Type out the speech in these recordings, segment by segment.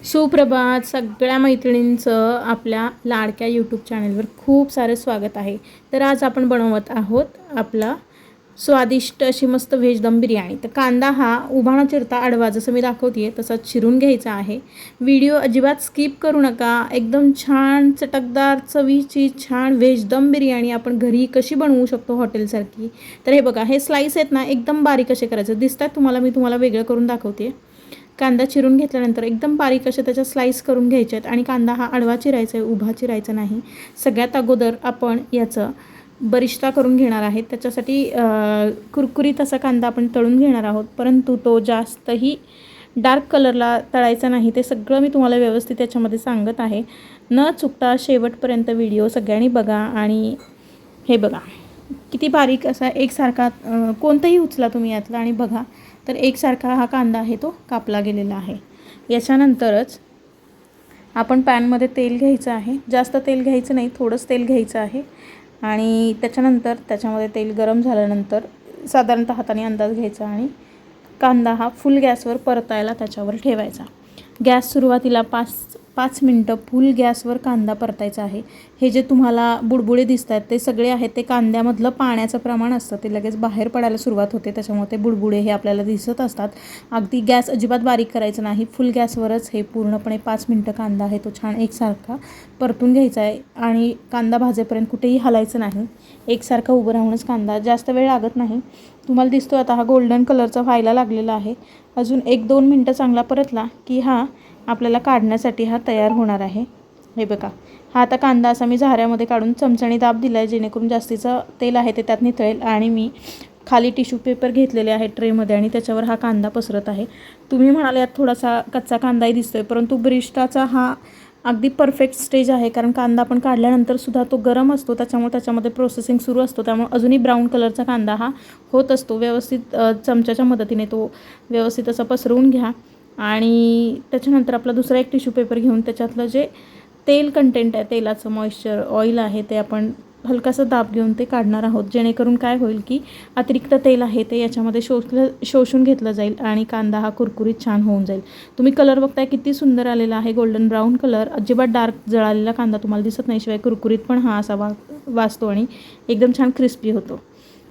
सुप्रभात सगळ्या मैत्रिणींचं आपल्या लाडक्या यूट्यूब चॅनलवर खूप सारं स्वागत आहे. तर आज आपण बनवत आहोत आपला स्वादिष्ट अशी मस्त व्हेज दम बिर्याणी. तर कांदा हा उभा न चिरता आडवा जसं मी दाखवते तसाच चिरून घ्यायचा आहे. व्हिडिओ अजिबात स्किप करू नका. एकदम छान चटकदार चवीची छान व्हेज दम बिर्याणी आपण घरी कशी बनवू शकतो हॉटेलसारखी. तर हे बघा, हे स्लाईस आहेत ना एकदम बारीक असे करायचे दिसतात तुम्हाला. मी तुम्हाला वेगळं करून दाखवते. कांदा चिरून घेतल्यानंतर एकदम बारीक अशा त्याच्या स्लाईस करून घ्यायचे आहेत. आणि कांदा हा आडवा चिरायचा आहे, उभा चिरायचा नाही. सगळ्यात अगोदर आपण याचं बरिष्ता करून घेणार आहे. त्याच्यासाठी कुरकुरीत असा कांदा आपण तळून घेणार आहोत, परंतु तो जास्तही डार्क कलरला तळायचा नाही. ते सगळं मी तुम्हाला व्यवस्थित त्याच्यामध्ये सांगत आहे. न चुकता शेवटपर्यंत व्हिडिओ सगळ्यांनी बघा. आणि हे बघा किती बारीक असा एकसारखा कोणताही उचला तुम्ही यातला आणि बघा तर एकसारखा हा कांदा आहे तो कापला गेलेला आहे. याच्यानंतरच आपण पॅनमध्ये तेल घ्यायचं आहे. जास्त तेल घ्यायचं नाही, थोडंच तेल घ्यायचं आहे. आणि त्याच्यानंतर त्याच्यामध्ये तेल गरम झाल्यानंतर साधारणतः हाताने अंदाज घ्यायचा आणि कांदा हा फुल गॅसवर परतायला त्याच्यावर ठेवायचा. गॅस सुरुवातीला 5 मिनटं फुल गॅसवर कांदा परतायचा आहे. हे जे तुम्हाला बुडबुडे दिसत आहेत ते सगळे आहेत ते कांद्यामधलं पाण्याचं प्रमाण असतं, ते लगेच बाहेर पडायला सुरुवात होते, त्याच्यामुळे ते बुडबुडे हे आपल्याला दिसत असतात. अगदी गॅस अजिबात बारीक करायचं नाही, फुल गॅसवरच हे पूर्णपणे 5 मिनटं कांदा आहे तो छान एकसारखा परतून घ्यायचा आहे. आणि कांदा भाजेपर्यंत कुठेही हलायचं नाही, एकसारखा उभं राहूनच कांदा, जास्त वेळ लागत नाही. तुम्हाला दिसतो आता हा गोल्डन कलरचा व्हायला लागलेला आहे. अजून 1-2 मिनटं चांगला परतला की हा आपल्याला काढण्यासाठी हा तयार होणार आहे. हे बघा, हा आता कांदा असा मी झाऱ्यामध्ये काढून चमच्याने दाब दिला आहे, जेणेकरून जास्तीचं तेल आहे ते त्यात निथळेल. आणि मी खाली टिश्यू पेपर घेतलेले आहे ट्रेमध्ये आणि त्याच्यावर हा कांदा पसरत आहे. तुम्ही म्हणाले यात थोडासा कच्चा कांदाही दिसतोय, परंतु बरिष्टाचा हा अगदी परफेक्ट स्टेज आहे, कारण कांदा आपण काढल्यानंतर सुद्धा तो गरम असतो, त्याच्यामुळे त्याच्यामध्ये प्रोसेसिंग सुरू असतो, त्यामुळे अजूनही ब्राऊन कलरचा कांदा हा होत असतो. व्यवस्थित चमच्याच्या मदतीने तो व्यवस्थित असा पसरवून घ्या. आणि त्याच्यानंतर आपला दुसरा एक टिश्यू पेपर घेऊन त्याच्यातलं जे तेल कंटेंट आहे, तेलाचं मॉइश्चर ऑइल आहे, ते आपण हलकासा दाब घेऊन ते काढणार आहोत, जेणेकरून काय होईल की अतिरिक्त तेल आहे ते याच्यामध्ये शोषून घेतलं जाईल आणि कांदा हा कुरकुरीत छान होऊन जाईल. तुम्ही कलर बघताय किती सुंदर आलेला आहे, गोल्डन ब्राऊन कलर. अजिबात डार्क जळालेला कांदा तुम्हाला दिसत नाही, शिवाय कुरकुरीत पण हा असा वाजतो आणि एकदम छान क्रिस्पी होतो.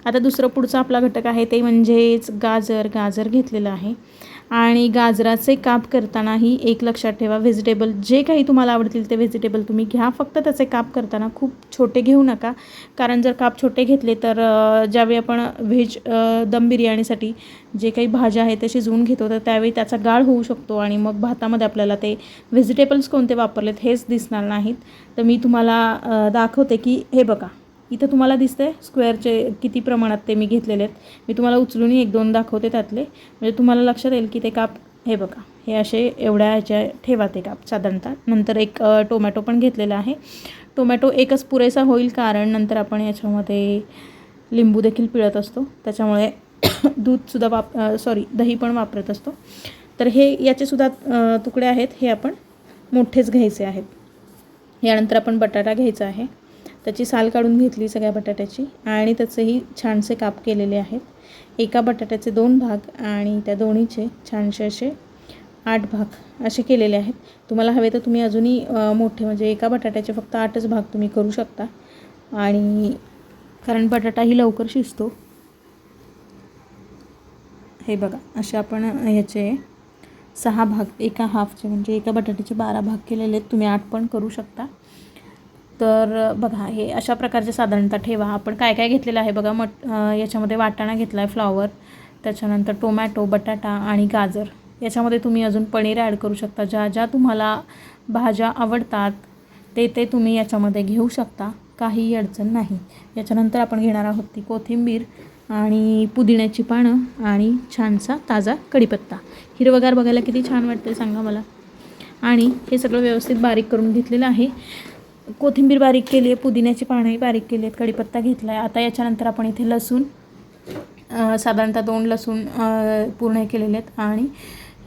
आता दुसरं पुढचा आपला घटक आहे ते म्हणजेच गाजर घेतलेलं आहे. आणि गाजराचे काप करतानाही एक लक्षात ठेवा, व्हेजिटेबल जे काही तुम्हाला आवडतील ते व्हेजिटेबल तुम्ही घ्या, फक्त त्याचे काप करताना खूप छोटे घेऊ नका, कारण जर काप छोटे घेतले तर ज्यावेळी आपण व्हेज दम बिर्याणीसाठी जे काही भाज्या आहेत ते शिजवून घेतो तर त्यावेळी त्याचा गाळ होऊ शकतो आणि मग भातामध्ये आपल्याला ते व्हेजिटेबल्स कोणते वापरलेत हेच दिसणार नाहीत. तर मी तुम्हाला दाखवते की हे बघा, इथं तुम्हाला दिसतंय स्क्वेअरचे किती प्रमाणात ते मी घेतलेले आहेत. मी तुम्हाला उचलून 1-2 दाखवते त्यातले, म्हणजे तुम्हाला लक्षात येईल की ते काप हे बघा, हे असे एवढ्या ह्याच्या ठेवा ते काप साधारणतः. नंतर एक टोमॅटो पण घेतलेला आहे. टोमॅटो एकच पुरेसा होईल, कारण नंतर आपण याच्यामध्ये लिंबू देखील पिळत असतो, त्याच्यामुळे दूधसुद्धा दही पण वापरत असतो. तर हे याचेसुद्धा तुकडे आहेत, हे आपण मोठेच घ्यायचे आहेत. यानंतर आपण बटाटा घ्यायचा आहे, त्याची साल काढून घेतली सगळ्या बटाट्याची आणि त्याचेही छानसे काप केलेले आहेत. एका बटाट्याचे 2 भाग आणि त्या दोन्हीचे छानसे असे 8 भाग असे केलेले आहेत. तुम्हाला हवे तर तुम्ही अजूनही मोठे, म्हणजे एका बटाट्याचे फक्त 8च भाग तुम्ही करू शकता, आणि कारण बटाटाही लवकर शिजतो. हे बघा, असे आपण ह्याचे 6 भाग, एका हाफचे म्हणजे एका बटाट्याचे 12 भाग केलेले आहेत. तुम्ही 8 पण करू शकता. तर बघा, हे अशा प्रकारचे साधारणतः ठेवा. आपण काय काय घेतलेलं आहे बघा, याच्यामध्ये वाटाणा घेतला आहे, फ्लॉवर, त्याच्यानंतर टोमॅटो, बटाटा आणि गाजर. याच्यामध्ये तुम्ही अजून पनीर ॲड करू शकता. ज्या तुम्हाला भाज्या आवडतात ते तुम्ही याच्यामध्ये घेऊ शकता, काहीही अडचण नाही. याच्यानंतर आपण घेणार आहोत ती कोथिंबीर आणि पुदिन्याची पानं आणि छानसा ताजा कढीपत्ता. हिरवगार बघायला किती छान वाटते सांगा मला. आणि हे सगळं व्यवस्थित बारीक करून घेतलेलं आहे. कोथिंबीर बारीक केली आहे, पुदिन्याची पानंही बारीक केली आहेत, कढीपत्ता घेतला आहे. आता याच्यानंतर आपण इथे लसूण साधारणतः 2 लसूण पूर्ण केलेले आहेत आणि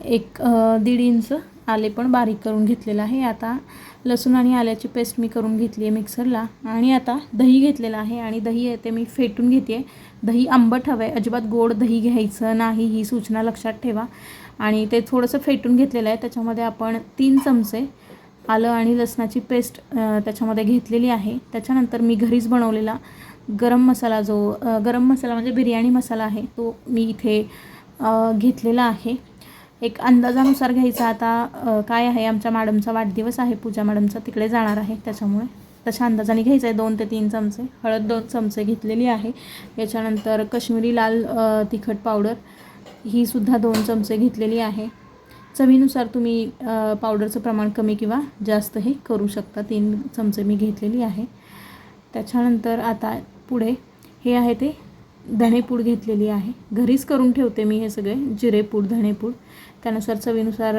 1-1.5 इंच आले पण बारीक करून घेतलेलं आहे. आता लसूण आणि आल्याची पेस्ट मी करून घेतली आहे मिक्सरला. आणि आता दही घेतलेलं आहे आणि दही आहे ते मी फेटून घेते आहे. दही आंबट हवं आहे, अजिबात गोड दही घ्यायचं नाही, ही सूचना लक्षात ठेवा. आणि ते थोडंसं फेटून घेतलेलं आहे. त्याच्यामध्ये आपण 3 चमचे आलं आणि लसणाची पेस्ट त्याच्यामध्ये घेतलेली आहे. त्याच्यानंतर मी घरीच बनवलेला गरम मसाला गरम मसाला म्हणजे बिर्याणी मसाला आहे तो मी इथे घेतलेला आहे. एक अंदाजानुसार घ्यायचा. आता काय आहे, आमच्या मॅडमचा वाढदिवस आहे, पूजा मॅडमचा, तिकडे जाणार आहे, त्याच्यामुळे तशा अंदाजाने घ्यायचं आहे. 2 ते 3 चमचे हळद 2 चमचे घेतलेली आहे. याच्यानंतर कश्मीरी लाल तिखट पावडर ही सुद्धा 2 चमचे घेतलेली आहे. चवीनुसार तुम्ही पावडरचं प्रमाण कमी किंवा जास्तही करू शकता. 3 चमचे मी घेतलेली आहे. त्याच्यानंतर आता पुढे हे आहे ते धणेपूड घेतलेली आहे. घरीच करून ठेवते मी हे सगळे, जिरेपूड, धणेपूड, त्यानुसार चवीनुसार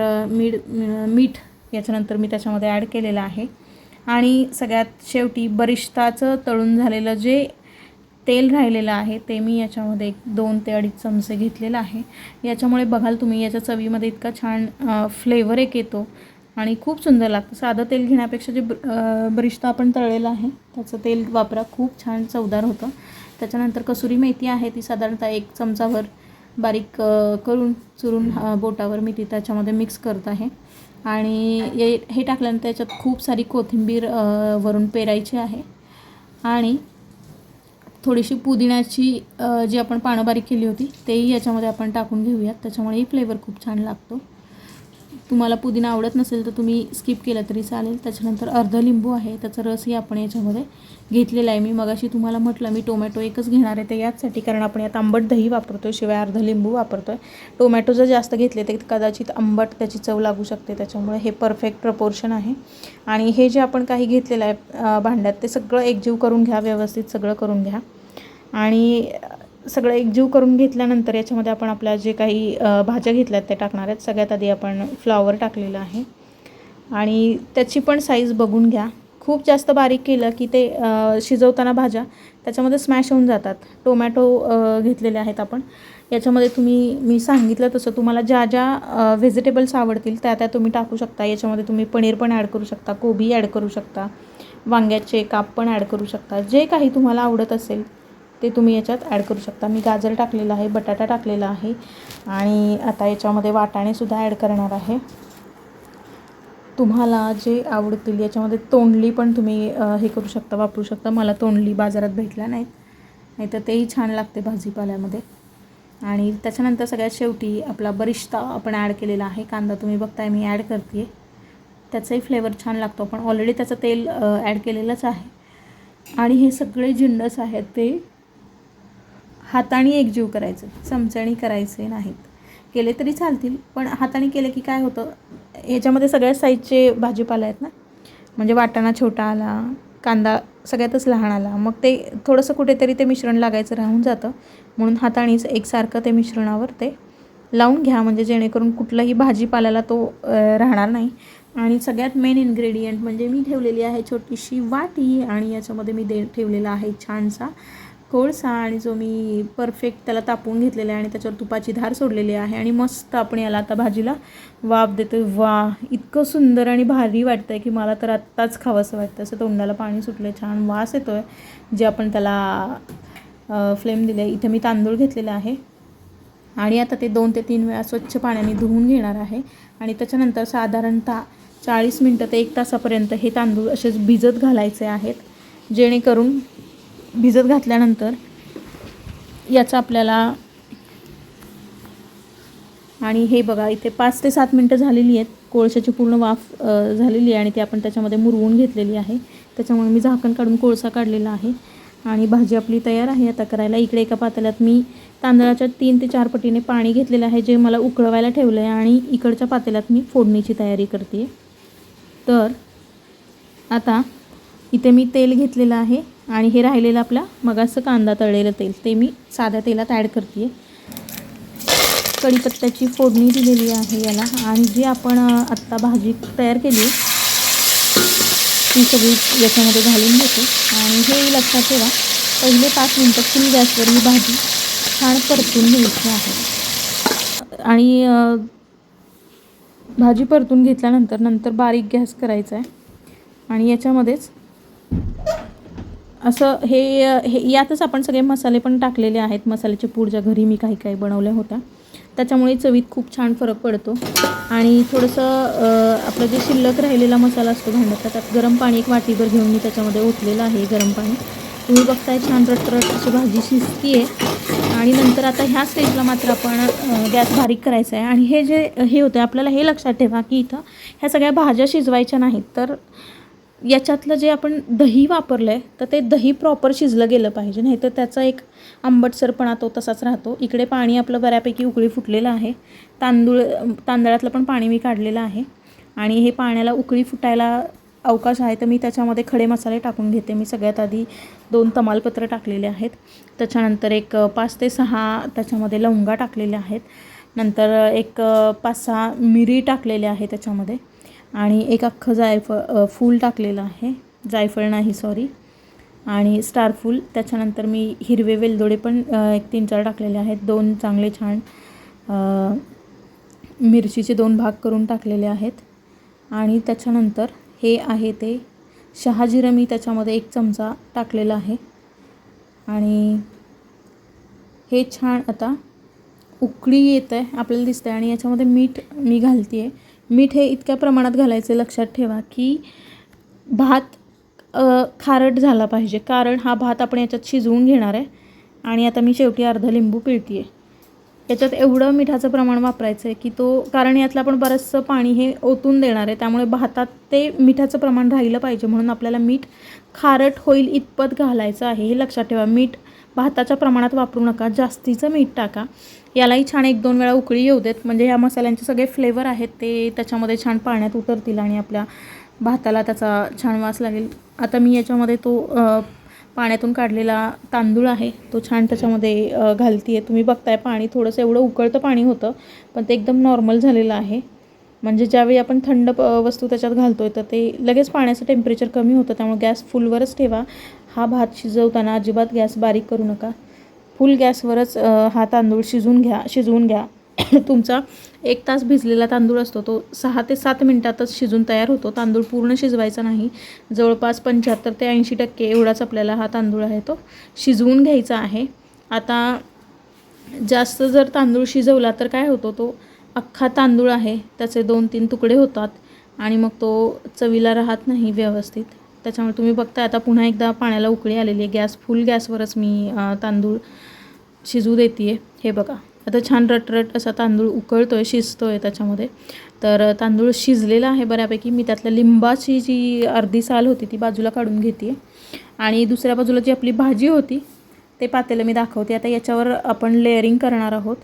मीठ याच्यानंतर मी त्याच्यामध्ये ॲड केलेलं आहे. आणि सगळ्यात शेवटी बरिष्ताचं तळून झालेलं जे तेल राहिलेलं आहे ते मी याच्यामध्ये 2 ते 2.5 चमचे घेतलेलं आहे. याच्यामुळे बघाल तुम्ही याच्या चवीमध्ये इतका छान फ्लेवर येतो आणि खूप सुंदर लागतं. साधं तेल घेण्यापेक्षा जे बरिष्ता आपण तळलेलं आहे त्याचं तेल वापरा, खूप छान चवदार होतं. त्याच्यानंतर कसुरी मेथी आहे ती साधारणतः 1 चमचाभर बारीक करून चुरून बोटावर मी ती त्याच्यामध्ये मिक्स करत आहे. आणि हे टाकल्यानंतर त्याच्यात खूप सारी कोथिंबीर वरून पेरायची आहे. आणि थोडीशी पुदिन्याची जी आपण पानं बारीक केली होती तेही याच्यामध्ये आपण टाकून घेऊयात. त्याच्यामुळेही फ्लेवर खूप छान लागतो. तुम्हाला पुदिना आवडत नसेल तर तुम्ही स्किप केलं तरी चालेल. त्याच्यानंतर अर्ध लिंबू आहे, त्याचा रसही आपण याच्यामध्ये घेतलेला आहे. मी मगाशी तुम्हाला म्हटलं मी टोमॅटो एकच घेणार आहे ते याचसाठी, कारण आपण यात आंबट दही वापरतो आहे, शिवाय अर्ध लिंबू वापरतो आहे. टोमॅटो जर जास्त घेतले तर कदाचित आंबट त्याची चव लागू शकते, त्याच्यामुळे हे परफेक्ट प्रपोर्शन आहे. आणि हे जे आपण काही घेतलेलं आहे भांड्यात ते सगळं एकजीव करून घ्या, व्यवस्थित सगळं करून घ्या. आणि सगळं एकजीव करून घेतल्यानंतर याच्यामध्ये आपण आपल्या जे काही भाज्या घेतल्यात ते टाकणार आहेत. सगळ्यात आधी आपण फ्लॉवर टाकलेलं आहे आणि त्याची पण साईज बघून घ्या. खूप जास्त बारीक केलं की ते शिजवताना भाज्या त्याच्यामध्ये स्मॅश होऊन जातात. टोमॅटो घेतलेले आहेत आपण याच्यामध्ये. मी सांगितलं तसं तुम्हाला ज्या ज्या व्हेजिटेबल्स आवडतील त्या तुम्ही टाकू शकता. याच्यामध्ये तुम्ही पनीर पण ॲड करू शकता, कोबी ॲड करू शकता, वांग्याचे काप पण ॲड करू शकता. जे काही तुम्हाला आवडत असेल ते तुम्ही याच्यात ॲड करू शकता. मी गाजर टाकलेलं आहे, बटाटा टाकलेला आहे आणि आता याच्यामध्ये वाटाणेसुद्धा ॲड करणार आहे. तुम्हाला जे आवडतील याच्यामध्ये तोंडली पण तुम्ही हे करू शकता, वापरू शकता. मला तोंडली बाजारात भेटल्या नाही तर तेही छान लागते भाजीपाल्यामध्ये. आणि त्याच्यानंतर सगळ्यात शेवटी आपला बरिष्ता आपण ॲड केलेला आहे. कांदा तुम्ही बघताय मी ॲड करते आहे, त्याचाही फ्लेवर छान लागतो. आपण ऑलरेडी त्याचं तेल ॲड केलेलंच आहे. आणि हे सगळे जिन्नस आहेत ते हाताने एकजीव करायचे, चमच्याने करायचे नाहीत. केले तरी चालतील पण हाताने केले की काय होतं, याच्यामध्ये सगळ्या साईजचे भाजीपाला आहेत ना, म्हणजे वाटाणा छोटा आला, कांदा सगळ्यातच लहान आला, मग ते थोडंसं कुठेतरी ते मिश्रण लागायचं राहून जातं. म्हणून हातानेच एकसारखं ते मिश्रणावर ते लावून घ्या, म्हणजे जेणेकरून कुठलाही भाजीपाल्याला तो राहणार नाही. आणि सगळ्यात मेन इन्ग्रेडियंट म्हणजे मी ठेवलेली आहे छोटीशी वाटी आणि याच्यामध्ये मी ठेवलेला आहे छानसा कोळसा आणि जो मी परफेक्ट त्याला तापवून घेतलेला आहे आणि त्याच्यावर तुपाची धार सोडलेली आहे. आणि मस्त आपण याला आता भाजीला वाफ देतो. वा, इतकं सुंदर आणि भारी वाटतं आहे की मला तर आत्ताच खावंसं वाटतं. असं तोंडाला पाणी सुटलं, छान वास येतो आहे जे आपण त्याला फ्लेम दिले. इथे मी तांदूळ घेतलेला आहे आणि आता ते 2 ते 3 वेळा स्वच्छ पाण्याने धुवून घेणार आहे. आणि त्याच्यानंतर साधारणतः 40 मिनटं ते 1 तासापर्यंत हे तांदूळ असेच भिजत घालायचे आहेत, जेणेकरून भिजत घातल्यानंतर याचा आपल्याला. आणि हे बघा इथे 5 ते 7 मिनटं झालेली आहेत. कोळशाची पूर्ण वाफ झालेली आहे आणि ती आपण त्याच्यामध्ये मुरवून घेतलेली आहे. त्याच्यामुळे मी झाकण काढून कोळसा काढलेला आहे आणि भाजी आपली तयार आहे आता करायला. इकडे एका पातेल्यात मी तांदळाच्या 3 ते 4 पटीने पाणी घेतलेलं आहे जे मला उकळवायला ठेवलं आहे. आणि इकडच्या पातेल्यात मी फोडणीची तयारी करते. तर आता इथे मी तेल घेतलेलं आहे आणि हे राहिलेलं आपला मगाचं कांदा तळलेलं तेल ते मी साध्या तेलात ॲड करते. कढीपत्त्याची फोडणी दिलेली आहे याला. आणि जी आपण आत्ता भाजी तयार केली ती सगळी याच्यामध्ये घालून घेते. आणि हे लक्षात ठेवा, पहिले 5 मिनटं फुल गॅसवर ही भाजी छान परतून घ्यायची आहे. आणि भाजी परतून घेतल्यानंतर बारीक गॅस करायचा आहे. आणि याच्यामध्येच असं हे यातच आपण सगळे मसाले पण टाकलेले आहेत. मसाल्याचे पूड ज्या घरी मी काही बनवल्या होत्या त्याच्यामुळे चवीत खूप छान फरक पडतो. आणि थोडंसं आपलं जे शिल्लक राहिलेला मसाला असतो भांड्यात, त्यात गरम पाणी एक वाटीभर घेऊन मी त्याच्यामध्ये ओतलेलं आहे गरम पाणी. तुम्ही बघताय छान रटरट अशी भाजी शिजती आहे. आणि नंतर आता ह्या स्टेजला मात्र आपण गॅस बारीक करायचा आहे. आणि हे होतं आपल्याला हे लक्षात ठेवा की इथं ह्या सगळ्या भाज्या शिजवायच्या नाहीत, तर याच्यातलं जे आपण दही वापरलं आहे तर ते दही प्रॉपर शिजलं गेलं पाहिजे, नाही तर त्याचा एक आंबटसरपणा तो तसाच राहतो. इकडे पाणी आपलं बऱ्यापैकी उकळी फुटलेलं आहे. तांदळातलं पण पाणी मी काढलेलं आहे. आणि हे पाण्याला उकळी फुटायला अवकाश आहे तर मी त्याच्यामध्ये खडे मसाले टाकून घेते. मी सगळ्यात आधी 2 तमालपत्र टाकलेले आहेत. त्याच्यानंतर एक 5 ते 6 त्याच्यामध्ये लवंगा टाकलेल्या आहेत. नंतर एक 5-6 मिरी टाकलेले आहे त्याच्यामध्ये. आणि एक अख्खं फूल टाकलेलं आहे, जायफळ नाही सॉरी, आणि स्टार फूल. त्याच्यानंतर मी हिरवे वेलदोडे पण एक 3-4 टाकलेले आहेत. 2 चांगले छान मिरचीचे 2 भाग करून टाकलेले आहेत. आणि त्याच्यानंतर हे आहे ते शहाजिरं मी त्याच्यामध्ये 1 चमचा टाकलेला आहे. आणि हे छान आता उकळी येत आहे आपल्याला दिसतं आहे. आणि याच्यामध्ये मीठ मी घालते आहे. मीठ हे इतक्या प्रमाणात घालायचे लक्षात ठेवा की भात खारट झाला पाहिजे, कारण हा भात आपण याच्यात शिजवून घेणार आहे. आणि आता मी शेवटी अर्धा लिंबू पिळते आहे. याच्यात एवढं मिठाचं प्रमाण वापरायचं आहे की कारण यातलं आपण बरंचसं पाणी हे ओतून देणार आहे, त्यामुळे भातात ते मिठाचं प्रमाण राहिलं पाहिजे, म्हणून आपल्याला मीठ खारट होईल इतपत घालायचं आहे. हे लक्षात ठेवा. मीठ भाताच्या प्रमाणात वापरू नका, जास्तीचं मीठ टाका. यालाही छान 1-2 वेळा उकळी येऊ देत, म्हणजे ह्या मसाल्यांचे सगळे फ्लेवर आहेत ते त्याच्यामध्ये छान पाण्यात उतरतील आणि आपल्या भाताला त्याचा छान वास लागेल. आता मी याच्यामध्ये तो पाण्यातून काढलेला तांदूळ आहे तो छान त्याच्यामध्ये घालते आहे. तुम्ही बघताय पाणी थोडंसं एवढं उकळतं पाणी होतं, पण ते एकदम नॉर्मल झालेलं आहे. म्हणजे ज्यावेळी आपण थंड वस्तू त्याच्यात घालतो आहे तर ते लगेच पाण्याचं टेम्परेचर कमी होतं, त्यामुळे गॅस फुलवरच ठेवा. हा भात शिजवताना अजिबात गॅस बारीक करू नका. फुल गॅसवरच हा तांदूळ शिजवून घ्या. तुमचा 1 तास भिजलेला तांदूळ असतो तो 6 ते 7 मिनटातच शिजून तयार होतो. तांदूळ पूर्ण शिजवायचा नाही. जवळपास 75 ते 80% एवढाच आपल्याला हा तांदूळ आहे तो शिजवून घ्यायचा आहे. आता जास्त जर तांदूळ शिजवला तर काय होतो, तो अख्खा तांदूळ आहे त्याचे 2-3 तुकडे होतात आणि मग तो चवीला राहत नाही व्यवस्थित. त्याच्यामुळे तुम्ही बघताय आता पुन्हा एकदा पाण्याला उकळी आलेली आहे. फुल गॅसवरच मी तांदूळ शिजू देते आहे. हे बघा आता छान रटरट असा तांदूळ उकळतो आहे, शिजतो आहे त्याच्यामध्ये. तर तांदूळ शिजलेला आहे बऱ्यापैकी. मी त्यातल्या लिंबाची जी अर्धी साल होती ती बाजूला काढून घेते आहे. आणि दुसऱ्या बाजूला जी आपली भाजी होती ते पातेलं मी दाखवते. आता याच्यावर आपण लेअरिंग करणार आहोत.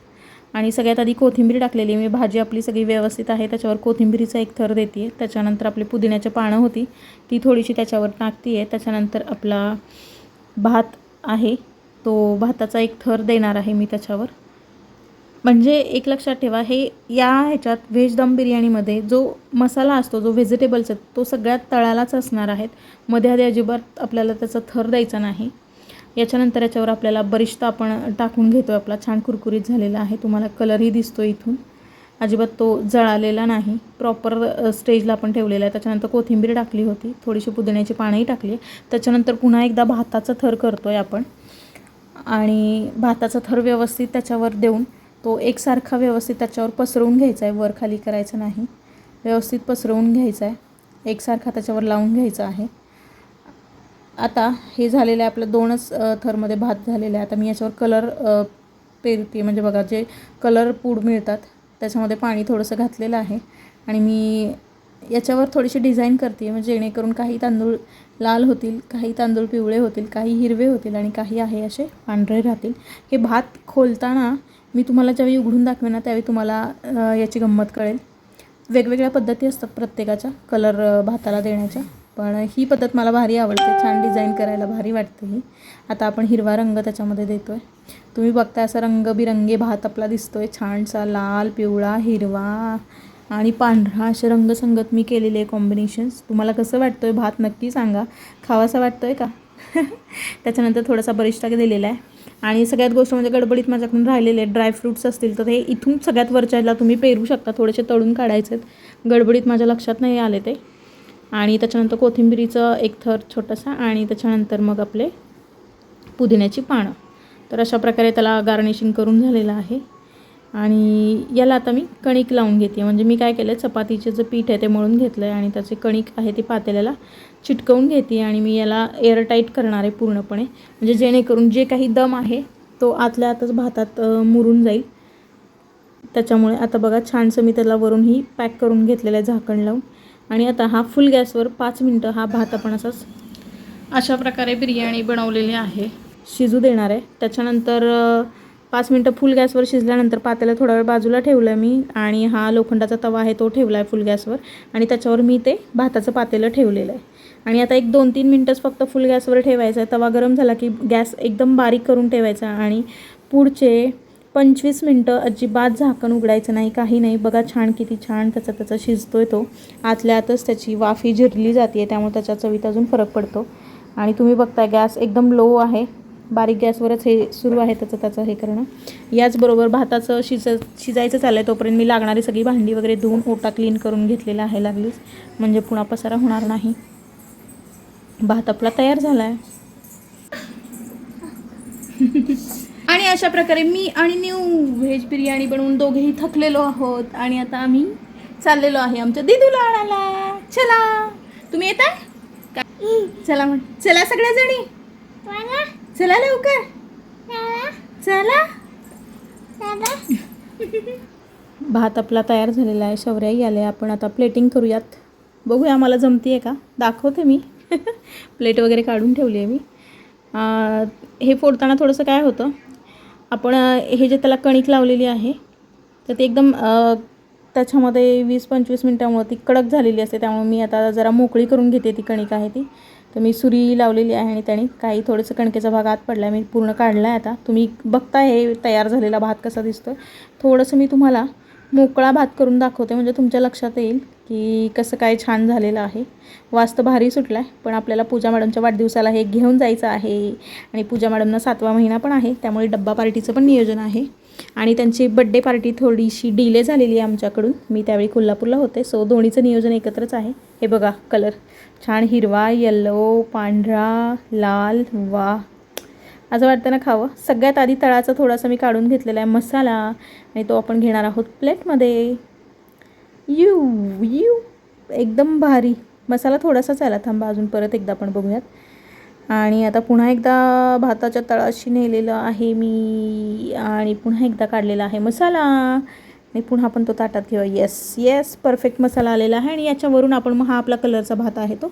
आणि सगळ्यात आधी कोथिंबीर टाकलेली आहे मी. भाजी आपली सगळी व्यवस्थित आहे, त्याच्यावर कोथिंबीरीचा एक थर देते आहे. त्याच्यानंतर आपली पुदिन्याची पानं होती ती थोडीशी त्याच्यावर टाकते आहे. त्याच्यानंतर आपला भात आहे तो भाताचा एक थर देणार आहे मी त्याच्यावर. म्हणजे एक लक्षात ठेवा, हे ह्याच्यात व्हेज दम बिर्याणीमध्ये जो मसाला असतो, जो व्हेजिटेबल्स आहेत, तो सगळ्यात तळालाच असणार आहेत. मध्ये आधी अजिबात आपल्याला त्याचा थर द्यायचा नाही. याच्यानंतर याच्यावर आपल्याला बरिष्ता आपण टाकून घेतो आहे. आपला छान कुरकुरीत झालेला आहे. तुम्हाला कलरही दिसतो इथून, अजिबात तो जळालेला नाही. प्रॉपर स्टेजला आपण ठेवलेला आहे. त्याच्यानंतर कोथिंबीर टाकली होती, थोडीशी पुदिन्याची पानंही टाकली. त्याच्यानंतर पुन्हा एकदा भाताचा थर करतो आहे आपण. आणि भाताचा थर व्यवस्थित त्याच्यावर देऊन तो एकसारखा व्यवस्थित त्याच्यावर पसरवून घ्यायचा आहे. वर खाली करायचं नाही, व्यवस्थित पसरवून घ्यायचा आहे. एकसारखा त्याच्यावर लावून घ्यायचा आहे. आता हे झालेलं आहे आपलं 2च थरमध्ये भात झालेला आहे. आता मी याच्यावर कलर पेरते, म्हणजे बघा जे कलर पूड मिळतात त्याच्यामध्ये पाणी थोडंसं घातलेलं आहे. आणि मी याच्यावर थोडीशी डिझाईन करते, म्हणजे जेणेकरून काही तांदूळ लाल होतील, काही तांदूळ पिवळे होतील, काही हिरवे होतील आणि काही आहे असे पांढरे राहतील. हे भात खोलताना मी तुम्हाला ज्यावेळी उघडून दाखवेन ना त्यावेळी तुम्हाला याची गंमत कळेल. वेगवेगळ्या पद्धती असतात प्रत्येकाच्या कलर भाताला देण्याच्या, पण ही पद्धत मला भारी आवडते. छान डिझाईन करायला भारी वाटते ही. आता आपण हिरवा रंग त्याच्यामध्ये देतो आहे. तुम्ही बघताय असा रंगबिरंगी भात आपला दिसतो आहे. छानसा लाल, पिवळा, हिरवा आणि पांढरा असे रंगसंगत मी केलेले आहे कॉम्बिनेशन्स. तुम्हाला कसं वाटतं आहे भात नक्की सांगा, खावासा वाटतो आहे का? त्याच्यानंतर थोडासा बरिष्टा दिलेला आहे. आणि सगळ्यात गोष्ट म्हणजे गडबडीत माझ्याकडून राहिलेले ड्रायफ्रूट्स असतील तर ते इथून सगळ्यात वरच्याला तुम्ही पेरू शकता. थोडेसे तळून काढायचे आहेत, गडबडीत माझ्या लक्षात नाही आले ते. आणि त्याच्यानंतर कोथिंबीरीचं एक थर छोटासा, आणि त्याच्यानंतर मग आपले पुदिन्याची पानं. तर अशा प्रकारे त्याला गार्निशिंग करून झालेलं आहे. आणि याला आता मी कणिक लावून घेते. म्हणजे मी काय केलं, चपातीचं जे पीठ आहे ते मळून घेतलं आहे आणि त्याचे कणिक आहे ती पातेल्याला चिटकवून घेते आणि मी याला एअरटाईट करणार आहे पूर्णपणे. म्हणजे जेणेकरून जे काही दम आहे तो आतल्या आतच भातात मुरून जाईल. त्याच्यामुळे आता बघा छानसं मी त्याला वरूनही पॅक करून घेतलेलं आहे झाकण लावून. आणि आता हा फुल गॅसवर 5 मिनटं हा भात आपण असाच अशा प्रकारे बिर्याणी बनवलेली आहे शिजू देणार आहे. त्याच्यानंतर 5 मिनटं फुल गॅसवर शिजल्यानंतर पातेलं थोडा वेळ बाजूला ठेवलं मी आणि हा लोखंडाचा तवा आहे तो ठेवला आहे फुल गॅसवर आणि त्याच्यावर मी ते भाताचं पातेलं ठेवलेलं आहे. आणि आता एक 2-3 मिनटंच फक्त फुल गॅसवर ठेवायचं आहे. तवा गरम झाला की गॅस एकदम बारीक करून ठेवायचा आणि पुढचे 25 मिनटं अजिबात झाकण उघडायचं नाही, काही नाही. बघा छान किती छान त्याचा शिजतोय तो. आतल्या आतच त्याची वाफी जिरली जाते त्यामुळे त्याच्या चवीत अजून फरक पडतो. आणि तुम्ही बघताय गॅस एकदम लो आहे, बारीक गॅसवरच हे सुरू आहे त्याचं हे करणं. याचबरोबर भाताचं शिजायचं चाललं आहे तोपर्यंत मी लागणारी सगळी भांडी वगैरे धुवून ओटा क्लीन करून घेतलेला आहे लागलीच, म्हणजे पुन्हा पसारा होणार नाही. भात आपला तयार झाला आहे. आणि अशा प्रकारे मी आणि न्यू व्हेज बिर्याणी बनवून दोघेही थकलेलो आहोत आणि आता आम्ही चाललेलो आहे आमच्या दिदूला आणायला. चला तुम्ही येताय का? चला मग चला सगळ्याजणी, चला लवकर चला. भात आपला तयार झालेला आहे, शौर्याही आले. आपण आता प्लेटिंग करूयात, बघूया आम्हाला जमती आहे का, दाखवते मी. प्लेट वगैरे काढून ठेवली आहे मी. हे फोडताना थोडंसं काय होतं, आपण हे जे त्याला कणिक लावलेली आहे तर ते एकदम त्याच्यामध्ये 20-25 मिनटामुळे ती कडक झालेली असते. त्यामुळे मी आता जरा मोकळी करून घेते ती कणिक आहे ती. तर मी सुरी लावलेली आहे आणि त्याने काही थोडंसं कणकेचा भाग आत पडला आहे, मी पूर्ण काढला आहे. आता तुम्ही बघताय हे तयार झालेला भात कसा दिसतो. थोडंसं मी तुम्हाला मोकळा भात करून दाखवते म्हणजे तुमच्या लक्षात येईल की कसं काय छान झालेलं आहे. वास तर भारी सुटला आहे, पण आपल्याला पूजा मॅडमच्या वाढदिवसाला हे घेऊन जायचं आहे आणि पूजा मॅडमना 7वा महिना पण आहे, त्यामुळे डब्बा पार्टीचं पण नियोजन आहे. आणि त्यांची बड्डे पार्टी थोडीशी डिले झालेली आहे आमच्याकडून, मी त्यावेळी कोल्हापूरला होते, सो दोन्हीचं नियोजन एकत्रच आहे. हे बघा कलर छान हिरवा, येल्लो, पांढरा, लाल, वा असं वाटतं ना खावं. सगळ्यात आधी तळाचा थोडासा मी काढून घेतलेला आहे मसाला आणि तो आपण घेणार आहोत प्लेटमध्ये. एकदम भारी मसाला थोडासाच आला, थांबा अजून परत एकदा आपण बघूयात. आणि आता पुन्हा एकदा भाताच्या तळाशी नेलेलं आहे मी आणि पुन्हा एकदा काढलेला आहे मसाला आणि पुन्हा आपण तो ताटात घेऊया. येस परफेक्ट मसाला आलेला आहे. आणि याच्यावरून आपण मग हा आपला कलरचा भात आहे तो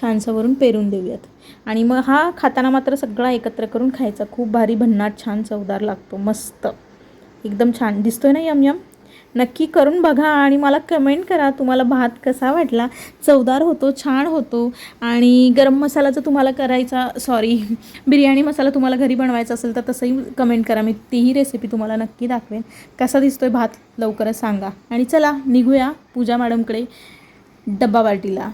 छानसा वरून पेरून देऊयात. आणि मग हा खाताना मात्र सगळा एकत्र करून खायचा, खूप भारी भन्नाट छान चवदार लागतो, मस्त एकदम छान दिसतोय ना. यम यम नक्की करून बघा आणि मला कमेंट करा तुम्हाला भात कसा वाटला. चवदार होतो, छान होतो. आणि गरम मसाला जर तुम्हाला करायचा बिर्याणी मसाला तुम्हाला घरी बनवायचा असेल तर तसंही कमेंट करा, मी तीही रेसिपी तुम्हाला नक्की दाखवेन. कसा दिसतोय भात लवकरच सांगा. आणि चला निघूया पूजा मॅडमकडे डब्बा पार्टीला.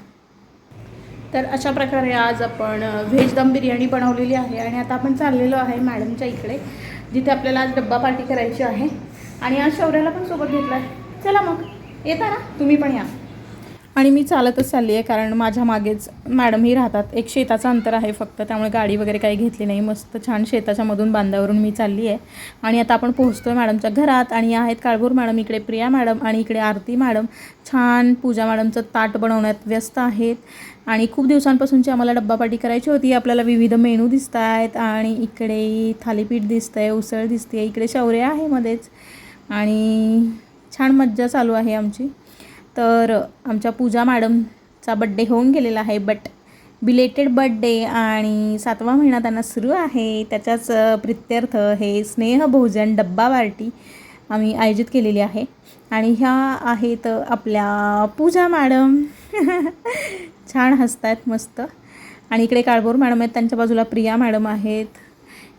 तर अशा प्रकारे आज आपण व्हेज दम बिर्याणी बनवलेली आहे आणि आता आपण चाललेलो आहे मॅडमच्या इकडे, जिथे आपल्याला आज डब्बा पार्टी करायची आहे. आणि आज शौर्याला पण सोबत घेतला आहे. चला मग येता ना तुम्ही पण या. आणि मी चालतच चालली आहे कारण माझ्या मागेच मॅडमही राहतात, एक शेताचं अंतर आहे फक्त, त्यामुळे गाडी वगैरे काही घेतली नाही. मस्त छान शेताच्या मधून बांधावरून मी चालली आहे. आणि आता आपण पोहोचतो आहे मॅडमच्या घरात. आणि आहेत काळभोर मॅडम, इकडे प्रिया मॅडम आणि इकडे आरती मॅडम छान पूजा मॅडमचं ताट बनवण्यात व्यस्त आहेत. आणि खूप दिवसांपासूनची आम्हाला डब्बा पार्टी करायची होती. आपल्याला विविध मेनू दिसत आहेत आणि इकडे थालीपीठ दिसतं आहे, उसळ दिसते आहे, इकडे शौर्य आहे मध्येच आणि छान मज्जा चालू आहे आमची. तर आमच्या पूजा मॅडमचा बड्डे होऊन गेलेला आहे, बट बिलेटेड बड्डे आणि 7वा महिना त्यांना सुरू आहे. त्याच्याच प्रित्यर्थ हे स्नेहभोजन डब्बा पार्टी आम्ही आयोजित केलेली आहे. आणि ह्या आहेत आपल्या पूजा मॅडम छान हसत आहेत मस्त. आणि इकडे काळभोर मॅडम आहेत, त्यांच्या बाजूला प्रिया मॅडम आहेत,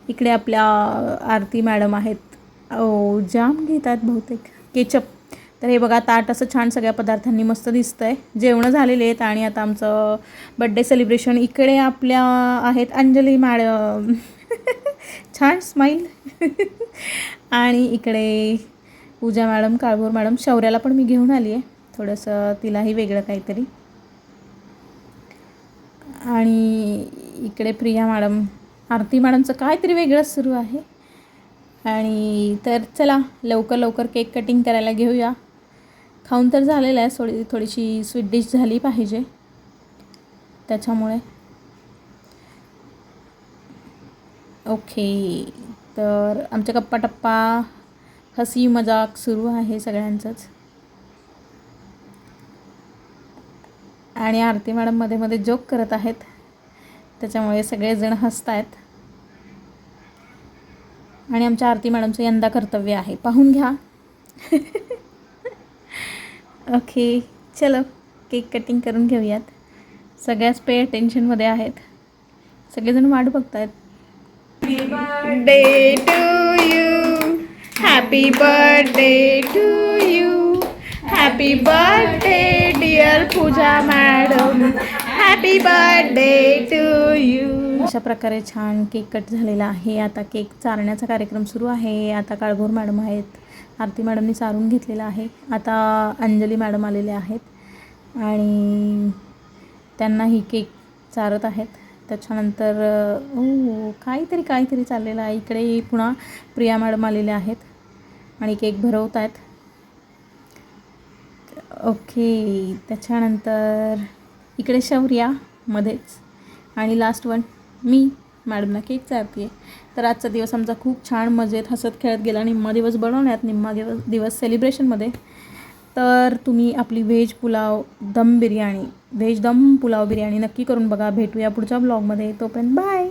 इकडे आपल्या आरती मॅडम आहेत. जाम घेत आहेत बहुतेक केचप. तर हे बघा ताट असं छान सगळ्या पदार्थांनी मस्त दिसतं आहे. जेवणं झालेले आहेत आणि आता आमचं बड्डे सेलिब्रेशन. इकडे आपल्या आहेत अंजली मॅडम छान स्माईल आणि इकडे पूजा मॅडम, काळभोर मॅडम. शौर्याला पण मी घेऊन आली आहे, थोडंसं तिलाही वेगळं काहीतरी. आणि इकडे प्रिया मॅडम, आरती मॅडमचं काहीतरी वेगळंच सुरू आहे. आणि तर चला लवकर लवकर केक कटिंग करायला घेऊया. खाऊन तर झालेलं आहे, थोडीशी स्वीट डिश झाली पाहिजे त्याच्यामुळे. ओके, तर आमच्या गप्पा टप्पा हसी मजाक सुरू आहे सगळ्यांचंच. आणि आरती मॅडम मध्ये मध्ये जोक करत आहेत, त्याच्यामुळे सगळेजण हसत आहेत. आणि आमच्या आरती मॅडमचं यंदा कर्तव्य आहे, पाहून घ्या. ओके, चलो केक कटिंग करून घेऊयात. सगळ्याच पे अटेन्शनमध्ये आहेत, सगळेजण वाट बघत आहेत. Happy birthday to you, happy birthday to you, happy birthday dear Pooja madam, happy birthday to you. अशा प्रकारे छान केक कट झालेला आहे. आता केक चारण्याचा कार्यक्रम सुरू आहे. आता काळभोर मॅडम आहेत, आरती मॅडमनी चारून घेतलेला आहे. आता अंजली मॅडम आलेले आहेत आणि त्यांनाही केक चारत आहेत. त्याच्यानंतर काहीतरी चाललेलं आहे. इकडे पुन्हा प्रिया मॅडम आलेले आहेत आणि केक भरवत आहेत. ओके, त्याच्यानंतर इकडे शौर्या मध्येच आणि लास्ट वन मी मॅडमना केक चारते आहे. तर आजचा दिवस आमचा खूप छान मजेत हसत खेळत गेला. निम्मा दिवस बनवण्यात, निम्मा दिवस सेलिब्रेशनमध्ये. तर तुम्ही आपली व्हेज दम पुलाव बिर्याणी नक्की करून बघा. भेटूया पुढच्या ब्लॉगमध्ये. तोपर्यंत बाय.